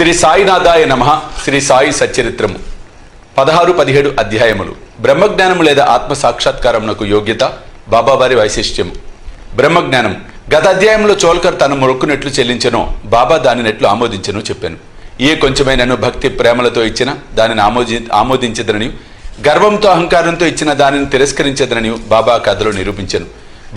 శ్రీ సాయినాథాయ నమః. శ్రీ సాయి సచ్చరిత్రము 16-17 అధ్యాయములు. బ్రహ్మజ్ఞానము లేదా ఆత్మ సాక్షాత్కారమునకు యోగ్యత, బాబావారి వైశిష్ట్యము. బ్రహ్మజ్ఞానం గత అధ్యాయంలో చోల్కర్ తన మొక్కునెట్లు చెల్లించెనో బాబా దానినెట్లు ఆమోదించెను చెప్పాను. ఏ కొంచెమైనను భక్తి ప్రేమలతో ఇచ్చిన దానిని ఆమోదించదనని, గర్వంతో అహంకారంతో ఇచ్చిన దానిని తిరస్కరించదనని బాబా కథలో నిరూపించెను.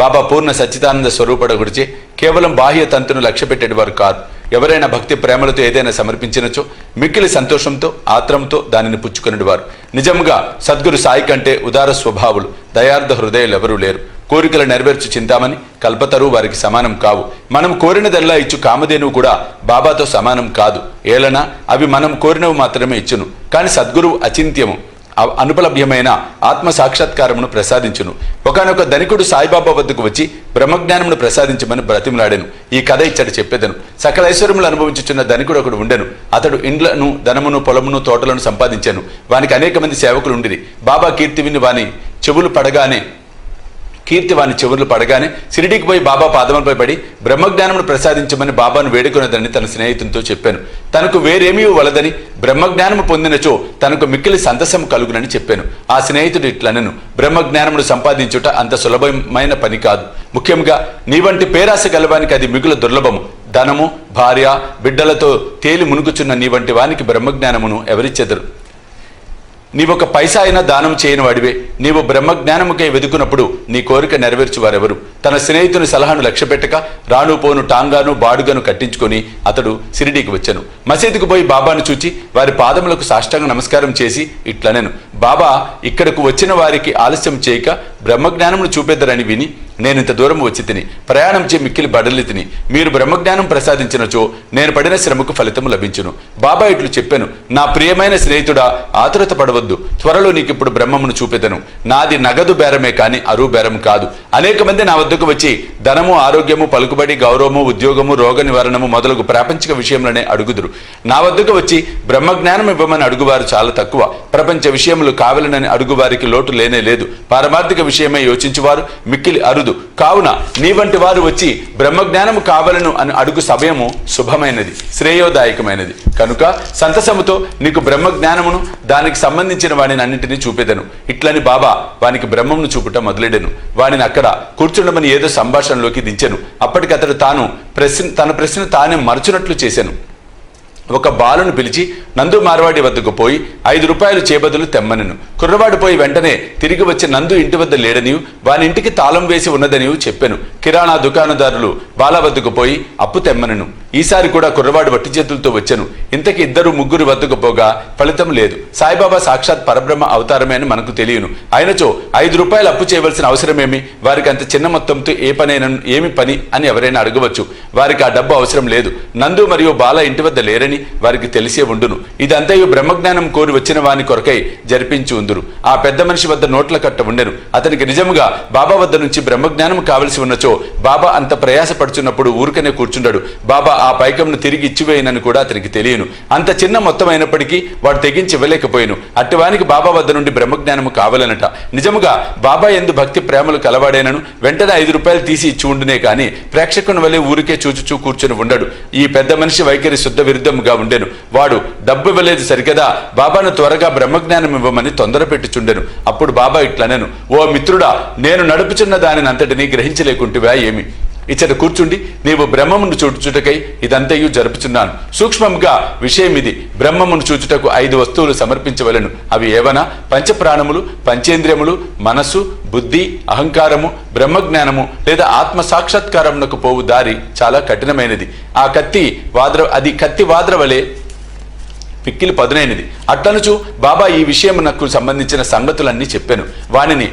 బాబా పూర్ణ సచ్చిదానంద స్వరూపడ గురిచే కేవలం బాహ్య తంతును లక్ష్య పెట్టేవారు కాదు. ఎవరైనా భక్తి ప్రేమలతో ఏదైనా సమర్పించినచో మిక్కిలి సంతోషంతో ఆత్రంతో దానిని పుచ్చుకునేవారు. నిజంగా సద్గురు సాయి కంటే ఉదార స్వభావులు, దయార్థ హృదయాలు ఎవరూ లేరు. కోరికలు నెరవేర్చు చింతామని కల్పతరు వారికి సమానం కావు. మనం కోరినదల్లా ఇచ్చు కామధేనువు కూడా బాబాతో సమానం కాదు. ఏలనా అవి మనం కోరినవి మాత్రమే ఇచ్చును. కానీ సద్గురువు అచింత్యము, అనుపలభ్యమైన ఆత్మ సాక్షాత్కారమును ప్రసాదించును. ఒకనొక ధనికుడు సాయిబాబా వద్దకు వచ్చి బ్రహ్మజ్ఞానమును ప్రసాదించమని బ్రతిమలాడాను. ఈ కథ ఇచ్చట చెప్పేదను. సకల ఐశ్వర్యములు అనుభవించుచున్న ధనికుడు ఒకడు ఉండెను. అతడు ఇండ్లను, ధనమును, పొలమును, తోటలను సంపాదించాను. వానికి అనేక మంది సేవకులు ఉండిరి. బాబా కీర్తి విని వాని చెవులు పడగానే షిరిడీకి పోయి బాబా పాదములపై పడి బ్రహ్మజ్ఞానమును ప్రసాదించమని బాబాను వేడుకున్నదని తన స్నేహితునితో చెప్పాను. తనకు వేరేమీ వలదని, బ్రహ్మజ్ఞానము పొందినచో తనకు మిక్కిలి సంతసము కలుగునని చెప్పాను. ఆ స్నేహితుడు ఇట్లనెను, బ్రహ్మజ్ఞానమును సంపాదించుట అంత సులభమైన పని కాదు. ముఖ్యంగా నీ వంటి పేరాశ గలవానికి అది మిగులు దుర్లభము. ధనము, భార్య, బిడ్డలతో తేలి మునుగుచున్న నీ వంటి వానికి బ్రహ్మజ్ఞానమును ఎవరిచ్చెదరు? నీవొక పైసా అయినా దానం చేయని వాడివే. నీవు బ్రహ్మజ్ఞానముకై వెదుకున్నప్పుడు నీ కోరిక నెరవేర్చు వారెవరు? తన స్నేహితుని సలహాను లక్ష్యపెట్టక రాను పోను టాంగాను బాడుగను కట్టించుకొని అతడు షిరిడీకి వచ్చాను. మసీదుకు పోయి బాబాను చూచి వారి పాదములకు సాష్టాంగ నమస్కారం చేసి ఇట్లనెను, బాబా ఇక్కడకు వచ్చిన వారికి ఆలస్యం చేయక బ్రహ్మజ్ఞానమును చూపెద్దరని విని నేనింత దూరం వచ్చి తిని ప్రయాణం చే మిక్కిలి బడలి తిని మీరు బ్రహ్మజ్ఞానం ప్రసాదించినచో నేను పడిన శ్రమకు ఫలితము లభించును. బాబా ఇట్లు చెప్పాను, నా ప్రియమైన స్నేహితుడా, ఆతురత పడవద్దు. త్వరలో నీకిప్పుడు బ్రహ్మమును చూపెదను. నాది నగదు బేరమే కాని అరువు బేరం కాదు. అనేక మంది నా వద్దకు వచ్చి ధనము, ఆరోగ్యము, పలుకుబడి, గౌరవము, ఉద్యోగము, రోగ నివారణము మొదలగు ప్రాపంచిక విషయములనే అడుగుదురు. నా వద్దకు వచ్చి బ్రహ్మజ్ఞానం ఇవ్వమని అడుగువారు చాలా తక్కువ. ప్రపంచ విషయములు కావాలనని అడుగువారికి లోటు లేనే లేదు. పారమార్థిక విషయమై యోచించువారు మిక్కిలి అరుదు. కావున నీ వంటి వారు వచ్చి బ్రహ్మజ్ఞానము కావలను అని అడుగు సమయము శుభమైనది, శ్రేయోదాయకమైనది. కనుక సంతసముతో నీకు బ్రహ్మజ్ఞానమును దానికి సంబంధించిన వాడిని అన్నింటినీ చూపెదను. ఇట్లని బాబా వానికి బ్రహ్మమును చూపుట మొదలెడెను. వాడిని అక్కడ కూర్చుండమని ఏదో సంభాషణలోకి దించెను. అప్పటికి అతడు తన ప్రశ్న తానే మరచునట్లు చేశాను. ఒక బాలును పిలిచి నందు మార్వాడి వద్దకు పోయి 5 రూపాయలు చేబదులు తెమ్మనెను. కుర్రవాడు పోయి వెంటనే తిరిగి వచ్చి నందు ఇంటి వద్ద లేడనియు వాని ఇంటికి తాళం వేసి ఉన్నదనియు చెప్పాను. కిరాణా దుకాణదారులు బాల వద్దకు పోయి అప్పు తెమ్మనెను. ఈసారి కూడా కుర్రవాడు వట్టి చేతులతో వచ్చాను. ఇంతకి 2-3 వద్దకు పోగా ఫలితం లేదు. సాయిబాబా సాక్షాత్ పరబ్రహ్మ అవతారమే అని మనకు తెలియను. అయినచో 5 రూపాయలు అప్పు చేయవలసిన అవసరమేమి? వారికి అంత చిన్న మొత్తంతో ఏమి పని అని ఎవరైనా అడగవచ్చు. వారికి ఆ డబ్బు అవసరం లేదు. నందు మరియు బాల ఇంటి వద్ద లేరని వారికి తెలిసే ఉండును. ఇదంతయు బ్రహ్మజ్ఞానం కోరి వచ్చిన వాని కొరకై జరిపించి ఉందురు. ఆ పెద్ద మనిషి వద్ద నోట్ల కట్ట ఉండెను. అతనికి నిజముగా బాబా వద్ద నుంచి బ్రహ్మజ్ఞానం కావలసి ఉన్నచో బాబా అంత ప్రయాసపడుచున్నప్పుడు ఊరికనే కూర్చుండాడు. బాబా ఆ పైకంను తిరిగి ఇచ్చివేయనని కూడా అతనికి తెలియను. అంత చిన్న మొత్తం అయినప్పటికీ వాడు తెగించి ఇవ్వలేకపోయాను. అట్టివానికి బాబా వద్ద నుండి బ్రహ్మజ్ఞానము కావాలనట. నిజముగా బాబా ఎందు భక్తి ప్రేమలు కలవాడేనను వెంటనే 5 రూపాయలు తీసి ఇచ్చి ఉండునే కానీ ప్రేక్షకుని వలె ఊరికే చూచుచూ కూర్చొని ఉండడు. ఈ పెద్ద మనిషి వైఖరి శుద్ధ విరుద్ధముగా ఉండెను. వాడు డబ్బు ఇవ్వలేదు సరికదా, బాబాను త్వరగా బ్రహ్మజ్ఞానం ఇవ్వమని తొందర పెట్టుచుండెను. అప్పుడు బాబా ఇట్లనెను, ఓ మిత్రుడా, నేను నడుపుచున్న దానిని అంతటినీ గ్రహించలేకుంటివా ఏమి? ఇచ్చట కూర్చుండి నీవు బ్రహ్మమును చూచుటకై ఇదంతయు జరుపుచున్నాను. సూక్ష్మంగా విషయం ఇది. బ్రహ్మమును చూచుటకు 5 వస్తువులు సమర్పించవలను. అవి ఏవనా? పంచప్రాణములు, పంచేంద్రియములు, మనస్సు, బుద్ధి, అహంకారము, బ్రహ్మజ్ఞానము లేదా ఆత్మ సాక్షాత్కారమునకు పోవు దారి చాలా కఠినమైనది. కత్తి వాద్ర వలె పిక్కిలి పదునైనది. అట్లనుచు బాబా ఈ విషయమునకు సంబంధించిన సంగతులన్నీ చెప్పాను. వానిని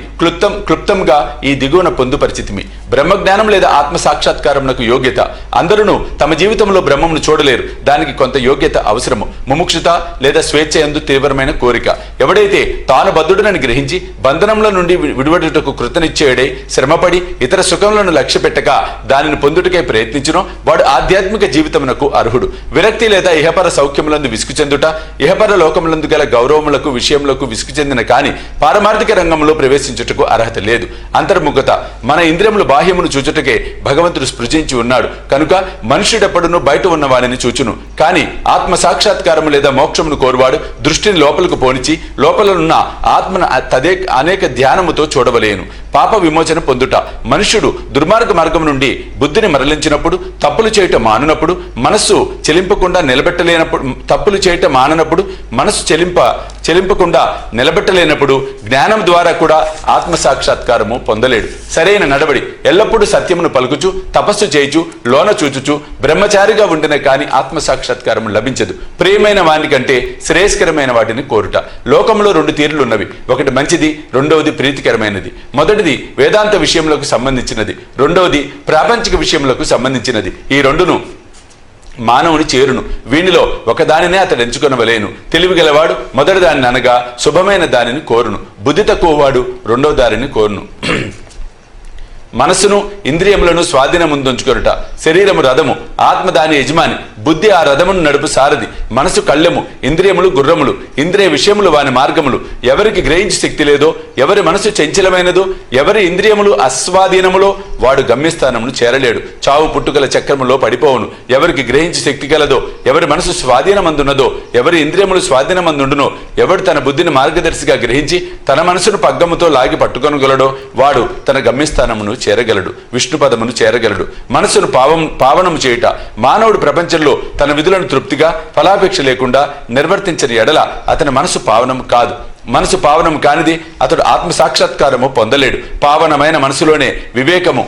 క్లుప్తంగా ఈ దిగువన పొందుపరిచితిమి. బ్రహ్మజ్ఞానం లేదా ఆత్మ సాక్షాత్కారమునకు యోగ్యత. అందరూ తమ జీవితంలో బ్రహ్మమును చూడలేరు. దానికి కొంత యోగ్యత అవసరము. ముముక్షుత లేదా స్వేచ్ఛ యందు తీవ్రమైన కోరిక. ఎవడైతే తాను బద్ధుడనని గ్రహించి బంధనంలో నుండి విడివడుటకు కృతనిశ్చయుడై శ్రమపడి ఇతర సుఖములను లక్ష్య పెట్టక దానిని పొందుటకై ప్రయత్నించునో వాడు ఆధ్యాత్మిక జీవితమునకు అర్హుడు. విరక్తి లేదా ఇహపర సౌఖ్యములందు విసుగు చెందుట, ఇహపర లోకములందు గల గౌరవములకు విషయములకు విసుగు చెందిన కాని పారమార్థిక రంగంలో ప్రవేశించుటకు అర్హత లేదు. అంతర్ముఖత, మన ఇంద్రియములు బాహ్యమును చూచుటకే భగవంతుడు స్పృశించి ఉన్నాడు కనుక మనుష్యుడెప్పుడును బయట ఉన్న వాడిని చూచును. కానీ ఆత్మ సాక్షాత్కారము లేదా మోక్షమును కోరువాడు దృష్టిని లోపలకు పోనిచి లోపలనున్న ఆత్మను అనేక ధ్యానముతో చూడవలేను. పాప విమోచన పొందుట, మనుష్యుడు దుర్మార్గ మార్గం నుండి బుద్ధిని మరలించినప్పుడు, తప్పులు చేయటం మాననప్పుడు, మనస్సు చెలింపకుండా నిలబెట్టలేనప్పుడు, తప్పులు చేయటం మాననప్పుడు మనస్సు చెలింపకుండా నిలబెట్టలేనప్పుడు జ్ఞానం ద్వారా కూడా ఆత్మ సాక్షాత్కారము పొందలేడు. సరైన నడవడి, ఎల్లప్పుడూ సత్యమును పలుకుచు తపస్సు చేయుచు లోన చూచుచు బ్రహ్మచారిగా ఉండిన కాని ఆత్మ సాక్షాత్కారము లభించదు. ప్రియమైన వాని కంటే శ్రేయస్కరమైన వాటిని కోరుట. లోకంలో 2 తీరులు ఉన్నవి. ఒకటి మంచిది, రెండవది ప్రీతికరమైనది. మొదటిది వేదాంత విషయములకు సంబంధించినది, రెండవది ప్రాపంచిక విషయములకు సంబంధించినది. ఈ రెండును మానవుని చేరును. వీనిలో ఒకదానినే అతడు ఎంచుకొనవలేను. తెలివి గలవాడు మొదటి దానిని అనగా శుభమైన దానిని కోరును. బుద్ధి తక్కువ వాడు రెండో దానిని కోరును. మనస్సును ఇంద్రియములను స్వాధీనముందుంచుకొనుట. శరీరము రథము, ఆత్మ దాని యజమాని, బుద్ధి ఆ రథమును నడుపు సారథి, మనసు కళ్ళెము, ఇంద్రియములు గుర్రములు, ఇంద్రియ విషయములు వాని మార్గములు. ఎవరికి గ్రహించి శక్తి లేదో, ఎవరి మనసు చంచలమైనదో, ఎవరి ఇంద్రియములు అస్వాధీనములో వాడు గమ్యస్థానమును చేరలేడు. చావు పుట్టుకల చక్రములో పడిపోవును. ఎవరికి గ్రహించి శక్తి గలదో, ఎవరి మనసు స్వాధీనమందున్నదో, ఎవరి ఇంద్రియములు స్వాధీనమందుండునో, ఎవడు తన బుద్ధిని మార్గదర్శిగా గ్రహించి తన మనసును పగ్గముతో లాగి పట్టుకొనగలడో వాడు తన గమ్యస్థానమును చేరగలడు, విష్ణుపదమును చేరగలడు. మనసును పావనము చేయుట, మానవుడు ప్రపంచంలో తన విధులను తృప్తిగా ఫలాపేక్ష లేకుండా నిర్వర్తించని ఎడల అతని మనసు పావనము కాదు. మనసు పావనము కానిది అతడు ఆత్మ సాక్షాత్కారము పొందలేడు. పావనమైన మనసులోనే వివేకము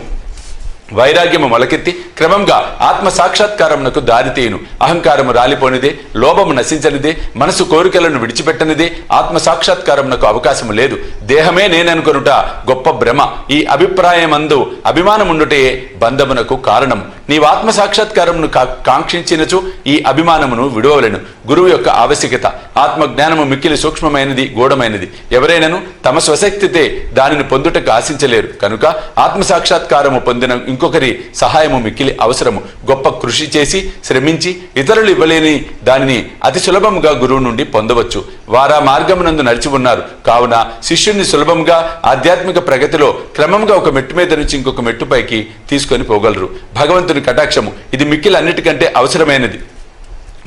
వైరాగ్యము మొలకెత్తి క్రమంగా ఆత్మ సాక్షాత్కారమునకు దారితీయును. అహంకారము రాలిపోనిదే, లోభము నశించనిదే, మనసు కోరికలను విడిచిపెట్టనిదే ఆత్మ సాక్షాత్కారమునకు అవకాశము లేదు. దేహమే నేననుకొనుట గొప్ప భ్రమ. ఈ అభిప్రాయమందు అభిమానముండుటే బంధమునకు కారణము. నీవు ఆత్మ సాక్షాత్కారమును కాంక్షించినచో ఈ అభిమానమును విడువలేను. గురువు యొక్క ఆవశ్యకత. ఆత్మ జ్ఞానము మిక్కిలి సూక్ష్మమైనది, గూఢమైనది. ఎవరైనను తమ స్వశక్తితే దానిని పొందుటకు ఆశించలేరు కనుక ఆత్మ సాక్షాత్కారము పొందిన ఇంకొకరి సహాయము మిక్కిలి అవసరము. గొప్ప కృషి చేసి శ్రమించి ఇతరులు ఇవ్వలేని దానిని అతి సులభముగా గురువు నుండి పొందవచ్చు. వారా మార్గమునందు నడిచి ఉన్నారు కావున శిష్యుని సులభంగా ఆధ్యాత్మిక ప్రగతిలో క్రమంగా ఒక మెట్టు మీద నుంచి ఇంకొక మెట్టుపైకి తీసుకొని పోగలరు. భగవంతుని కటాక్షము ఇది మిక్కిలి అన్నిటికంటే అవసరమైనది.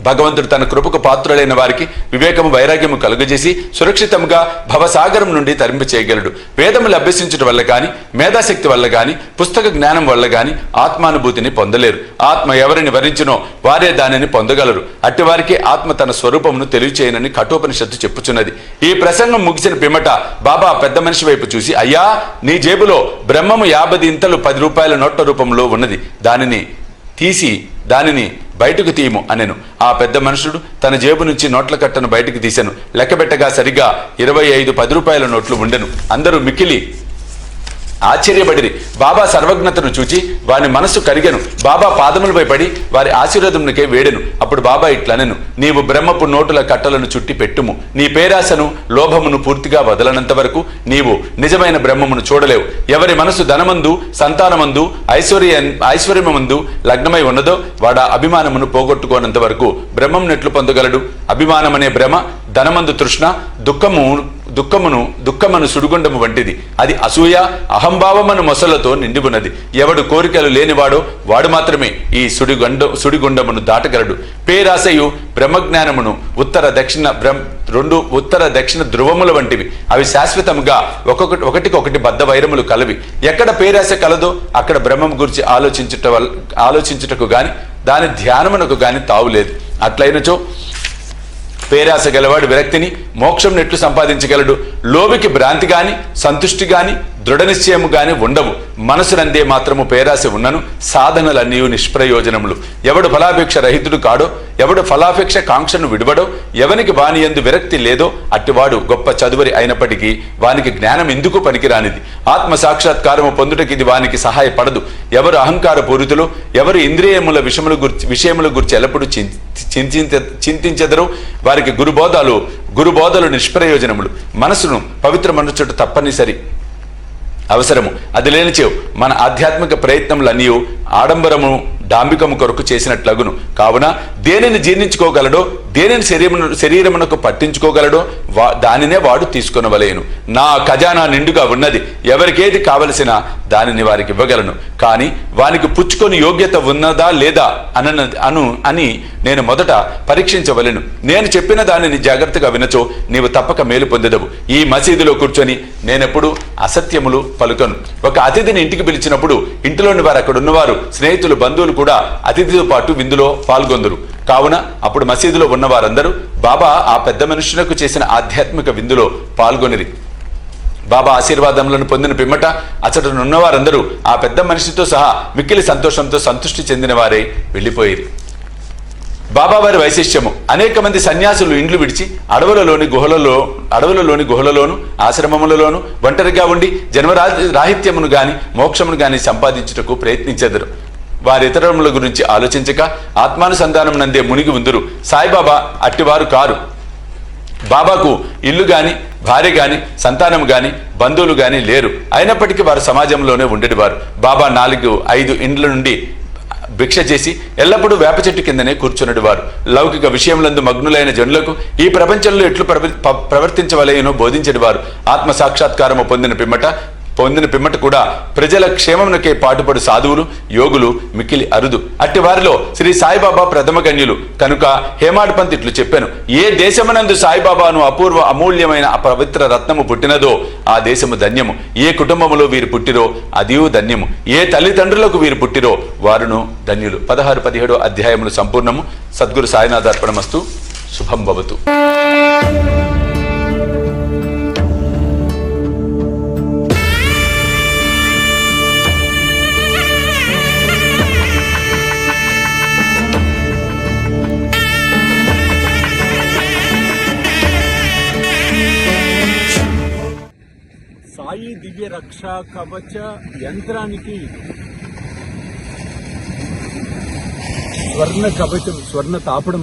భగవంతుడు తన కృపకు పాత్రులైన వారికి వివేకము వైరాగ్యము కలుగజేసి సురక్షితంగా భవసాగరం నుండి తరింప చేయగలడు. వేదములు అభ్యసించడం వల్ల గాని, మేధాశక్తి వల్ల గాని, పుస్తక జ్ఞానం వల్ల గాని ఆత్మానుభూతిని పొందలేరు. ఆత్మ ఎవరిని వరించునో వారే దానిని పొందగలరు. అట్టివారికి ఆత్మ తన స్వరూపమును తెలియచేయనని కఠోపనిషత్తు చెప్పుచున్నది. ఈ ప్రసంగం ముగిసిన పిమ్మట బాబా పెద్ద మనిషి వైపు చూసి, అయ్యా, నీ జేబులో బ్రహ్మము 50 ఇంతలు 10 రూపాయల నోట్ల రూపంలో ఉన్నది, దానిని బయటకు తీయము అనెను. ఆ పెద్ద మనుషుడు తన జేబు నుంచి నోట్ల కట్టను బయటకు తీశాను. లెక్కబెట్టగా సరిగ్గా 25 10 రూపాయల నోట్లు ఉండెను. అందరూ మిక్కిలి ఆశ్చర్యపడిరి. బాబా సర్వజ్ఞతను చూచి వారి మనస్సు కరిగెను. బాబా పాదములపై పడి వారి ఆశీర్వాదమునికే వేడెను. అప్పుడు బాబా ఇట్లనెను, నీవు బ్రహ్మపు నోటుల కట్టలను చుట్టి పెట్టుము. నీ పేరాశను లోభమును పూర్తిగా వదలనంత వరకు నీవు నిజమైన బ్రహ్మమును చూడలేవు. ఎవరి మనసు ధనమందు, సంతానమందు, ఐశ్వర్యమందు లగ్నమై ఉన్నదో వాడా అభిమానమును పోగొట్టుకోనంత వరకు బ్రహ్మం నెట్లు పొందగలడు. అభిమానమనే భ్రమ ధనమందు తృష్ణ, దుఃఖమును సుడిగుండము వంటిది. అది అసూయ అహంభావమను మొసలతో నిండి ఉన్నది. ఎవడు కోరికలు లేనివాడో వాడు మాత్రమే ఈ సుడిగుండమును దాటగలడు. పేరాశయు బ్రహ్మజ్ఞానమును ఉత్తర దక్షిణ ధ్రువముల వంటివి. అవి శాశ్వతముగా ఒకటికొకటి బద్ధ వైరములు కలవి. ఎక్కడ పేరాశ కలదో అక్కడ బ్రహ్మం గురించి ఆలోచించుటకు గాని దాని ధ్యానమునకు గాని తావులేదు. అట్లయినచో పేరాశ గలవాడు విరక్తిని మోక్షం నెట్లు సంపాదించగలడు. లోబికి భ్రాంతి గాని, సంతుష్టి గాని, దృఢ నిశ్చయము గాని ఉండవు. మనసునందే మాత్రము పేరాశ ఉన్నను సాధనలన్నీ నిష్ప్రయోజనములు. ఎవడు ఫలాపేక్ష రహితుడు కాడో, ఎవడు ఫలాపేక్ష కాంక్షను విడువడో, ఎవనికి వాని యందు విరక్తి లేదో అట్టివాడు గొప్ప చదువరి అయినప్పటికీ వానికి జ్ఞానం ఎందుకు పనికిరానిది. ఆత్మ సాక్షాత్కారము పొందుటకి ఇది వానికి సహాయపడదు. ఎవరు అహంకార పూరితులు, ఎవరు ఇంద్రియముల విషయముల గురించి ఎల్లప్పుడూ చింతించెదరో వారికి గురుబోధలు నిష్ప్రయోజనములు. మనసును పవిత్రమనుచుట తప్పనిసరి అవసరము. అది లేనిచో మన ఆధ్యాత్మిక ప్రయత్నములన్నీ ఆడంబరము డాంబికము కొరకు చేసినట్లగును. కావున దేనిని జీర్ణించుకోగలడో, దేనిని శరీరమునకు పట్టించుకోగలడో దానినే వాడు తీసుకొనవలేను. నా ఖజానా నిండుగా ఉన్నది, ఎవరికేది కావలసిన దానిని వారికి ఇవ్వగలను. కానీ వానికి పుచ్చుకొని యోగ్యత ఉన్నదా లేదా అని నేను మొదట పరీక్షించవలెను. నేను చెప్పిన దానిని జాగ్రత్తగా వినచో నీవు తప్పక మేలు పొందెదవు. ఈ మసీదులో కూర్చొని నేనెప్పుడు అసత్యములు పలుకను. ఒక అతిథిని ఇంటికి పిలిచినప్పుడు ఇంటిలోని వారు అక్కడ ఉన్నవారు స్నేహితులు బంధువులు కూడా అతిథితో పాటు విందులో పాల్గొందరు. కావున అప్పుడు మసీదులో ఉన్న వారందరూ బాబా ఆ పెద్ద మనుషులకు చేసిన ఆధ్యాత్మిక విందులో పాల్గొనిరి. బాబా ఆశీర్వాదములను పొందిన పిమ్మట అచ్చటనున్న వారందరూ ఆ పెద్ద మనిషితో సహా మిక్కిలి సంతోషంతో సంతృష్టి చెందిన వారే వెళ్ళిపోయిరి. బాబా వారి వైశిష్ట్యము. అనేక మంది సన్యాసులు ఇండ్లు విడిచి అడవులలోని గుహలలోను ఆశ్రమములలోను ఒంటరిగా ఉండి జన్మరాహిత్యమును గాని మోక్షమును గాని సంపాదించుటకు ప్రయత్నించెదరు. వారి ఇతరముల గురించి ఆలోచించక ఆత్మానుసంధానం నందే మునిగి ఉందురు. సాయిబాబా అట్టివారు కారు. బాబాకు ఇల్లు గాని, భార్య గాని, సంతానం గాని, బంధువులు గాని లేరు. అయినప్పటికీ వారు సమాజంలోనే ఉండేవారు. బాబా 4-5 ఇండ్ల నుండి భిక్ష చేసి ఎల్లప్పుడూ వేప చెట్టు కిందనే కూర్చున్నడు వారు. లౌకిక విషయములందు మగ్నులైన జనులకు ఈ ప్రపంచంలో ఎట్లు ప్రవర్తించవలెనో బోధించడి వారు. ఆత్మ సాక్షాత్కారము పొందిన పిమ్మట కూడా ప్రజల క్షేమమునకే పాటుపడు సాధువులు, యోగులు మిక్కిలి అరుదు. అట్టి వారిలో శ్రీ సాయిబాబా ప్రథమ గణ్యులు కనుక హేమాడ్ పంత్ ఇట్లు చెప్పాను: ఏ దేశమునందు సాయిబాబాను అపూర్వ అమూల్యమైన పవిత్ర రత్నము పుట్టినదో ఆ దేశము ధన్యము. ఏ కుటుంబములో వీరు పుట్టిరో అదియు ధన్యము. ఏ తల్లిదండ్రులకు వీరు పుట్టిరో వారును ధన్యులు. 16-17 అధ్యాయములు సంపూర్ణము. సద్గురు సాయినాథార్పణమస్తు. శుభం భవతు. సాయి దివ్య రక్షా కవచ యంత్రానికి స్వర్ణ కవచం, స్వర్ణ తాపడం